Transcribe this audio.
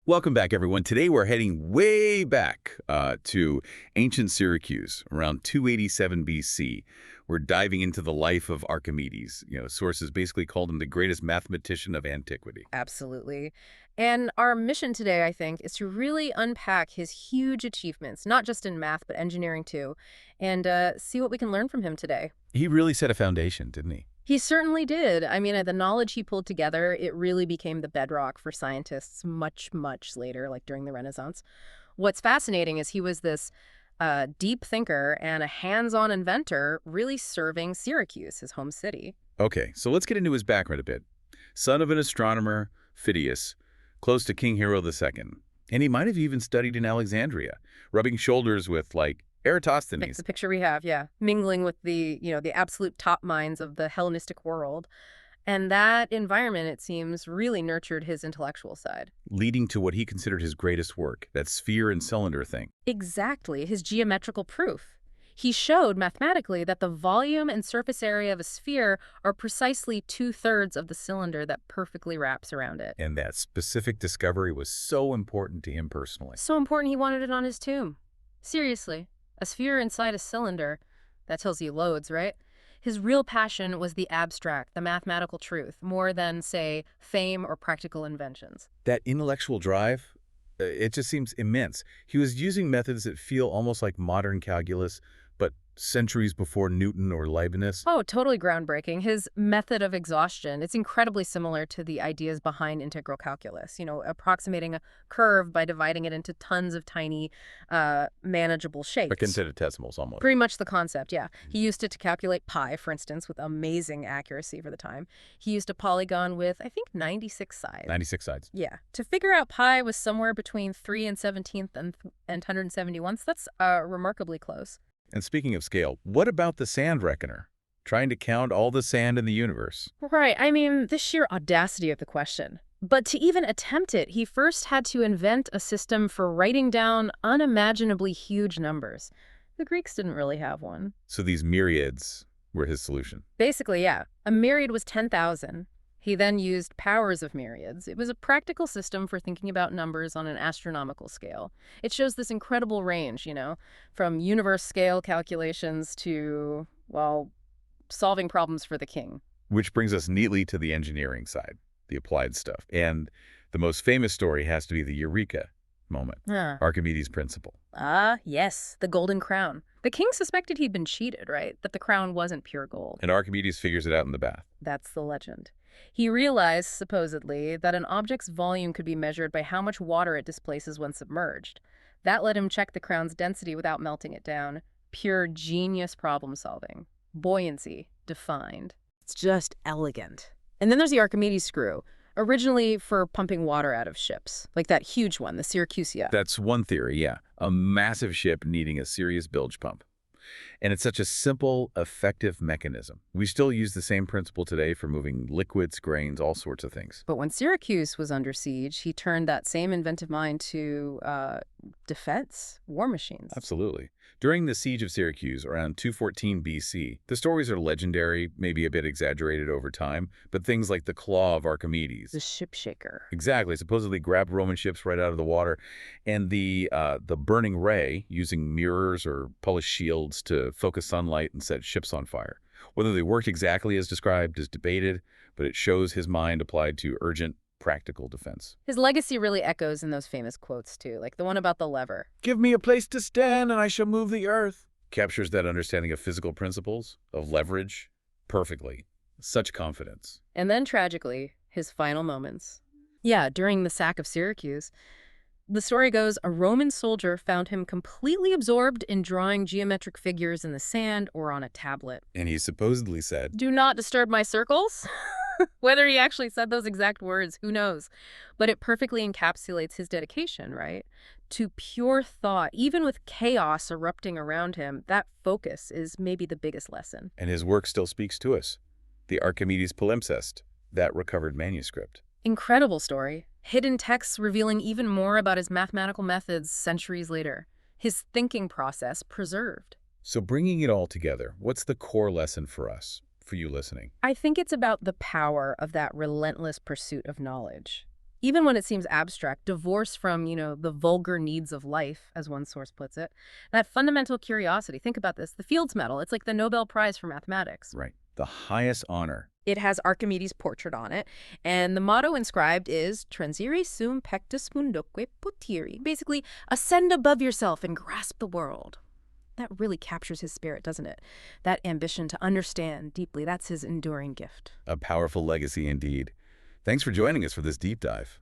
Welcome back, everyone. Today we're heading way back to ancient Syracuse, around 287 BC. We're diving into the life of Archimedes. Sources basically called him the greatest mathematician of antiquity. Absolutely. And our mission today, I think, is to really unpack his huge achievements, not just in math, but engineering too, and see what we can learn from him today. He really set a foundation, didn't he? He certainly did. I mean, the knowledge he pulled together, it really became the bedrock for scientists much, much later, like during the Renaissance. What's fascinating is he was this deep thinker and a hands-on inventor, really serving Syracuse, his home city. Okay, so let's get into his background a bit. Son of an astronomer, Phidias, close to King Hero II. And he might have even studied in Alexandria, rubbing shoulders with, Eratosthenes. It's the picture we have, yeah. Mingling with the absolute top minds of the Hellenistic world. And that environment, it seems, really nurtured his intellectual side. Leading to what he considered his greatest work, that sphere and cylinder thing. Exactly, his geometrical proof. He showed mathematically that the volume and surface area of a sphere are precisely 2/3 of the cylinder that perfectly wraps around it. And that specific discovery was so important to him personally. So important he wanted it on his tomb. Seriously, a sphere inside a cylinder, that tells you loads, right? His real passion was the abstract, the mathematical truth, more than, say, fame or practical inventions. That intellectual drive, it just seems immense. He was using methods that feel almost like modern calculus, but centuries before Newton or Leibniz. Oh, totally groundbreaking. His method of exhaustion, it's incredibly similar to the ideas behind integral calculus, approximating a curve by dividing it into tons of tiny, manageable shapes. Like infinitesimals, almost. Pretty much the concept, yeah. He used it to calculate pi, for instance, with amazing accuracy for the time. He used a polygon with, I think, 96 sides. 96 sides. Yeah. To figure out pi was somewhere between 3 and 17th and 171, so that's remarkably close. And speaking of scale, what about the sand reckoner? Trying to count all the sand in the universe. Right. I mean, the sheer audacity of the question. But to even attempt it, he first had to invent a system for writing down unimaginably huge numbers. The Greeks didn't really have one. So these myriads were his solution. Basically, yeah. A myriad was 10,000. He then used powers of myriads. It was a practical system for thinking about numbers on an astronomical scale. It shows this incredible range, from universe-scale calculations to, solving problems for the king. Which brings us neatly to the engineering side, the applied stuff. And the most famous story has to be the Eureka moment, Archimedes Principle. Yes, the golden crown. The king suspected he'd been cheated, right? That the crown wasn't pure gold. And Archimedes figures it out in the bath. That's the legend. He realized, supposedly, that an object's volume could be measured by how much water it displaces when submerged. That let him check the crown's density without melting it down. Pure genius problem solving. Buoyancy defined. It's just elegant. And then there's the Archimedes screw, originally for pumping water out of ships, like that huge one, the Syracuse. That's one theory, yeah. A massive ship needing a serious bilge pump. And it's such a simple, effective mechanism. We still use the same principle today for moving liquids, grains, all sorts of things. But when Syracuse was under siege, he turned that same inventive mind to defense, war machines. Absolutely. During the siege of Syracuse, around 214 BC, the stories are legendary, maybe a bit exaggerated over time, but things like the claw of Archimedes. The ship shaker. Exactly. Supposedly grabbed Roman ships right out of the water. And the burning ray, using mirrors or polished shields to focus sunlight and set ships on fire. Whether they worked exactly as described is debated, but it shows his mind applied to urgent, practical defense. His legacy really echoes in those famous quotes, too, like the one about the lever. "Give me a place to stand and I shall move the earth." Captures that understanding of physical principles, of leverage, perfectly. Such confidence. And then, tragically, his final moments. Yeah, during the sack of Syracuse, the story goes, a Roman soldier found him completely absorbed in drawing geometric figures in the sand or on a tablet. And he supposedly said, "Do not disturb my circles." Whether he actually said those exact words, who knows? But it perfectly encapsulates his dedication, right? To pure thought, even with chaos erupting around him, that focus is maybe the biggest lesson. And his work still speaks to us. The Archimedes Palimpsest, that recovered manuscript. Incredible story. Hidden texts revealing even more about his mathematical methods centuries later. His thinking process preserved. So bringing it all together, what's the core lesson for us? For you listening? I think it's about the power of that relentless pursuit of knowledge. Even when it seems abstract, divorced from, the vulgar needs of life, as one source puts it. That fundamental curiosity, think about this, the Fields Medal, it's like the Nobel Prize for mathematics. Right. The highest honor. It has Archimedes' portrait on it, and the motto inscribed is Transire sum pectus mundoque potiri. Basically, ascend above yourself and grasp the world. That really captures his spirit, doesn't it? That ambition to understand deeply, that's his enduring gift. A powerful legacy indeed. Thanks for joining us for this deep dive.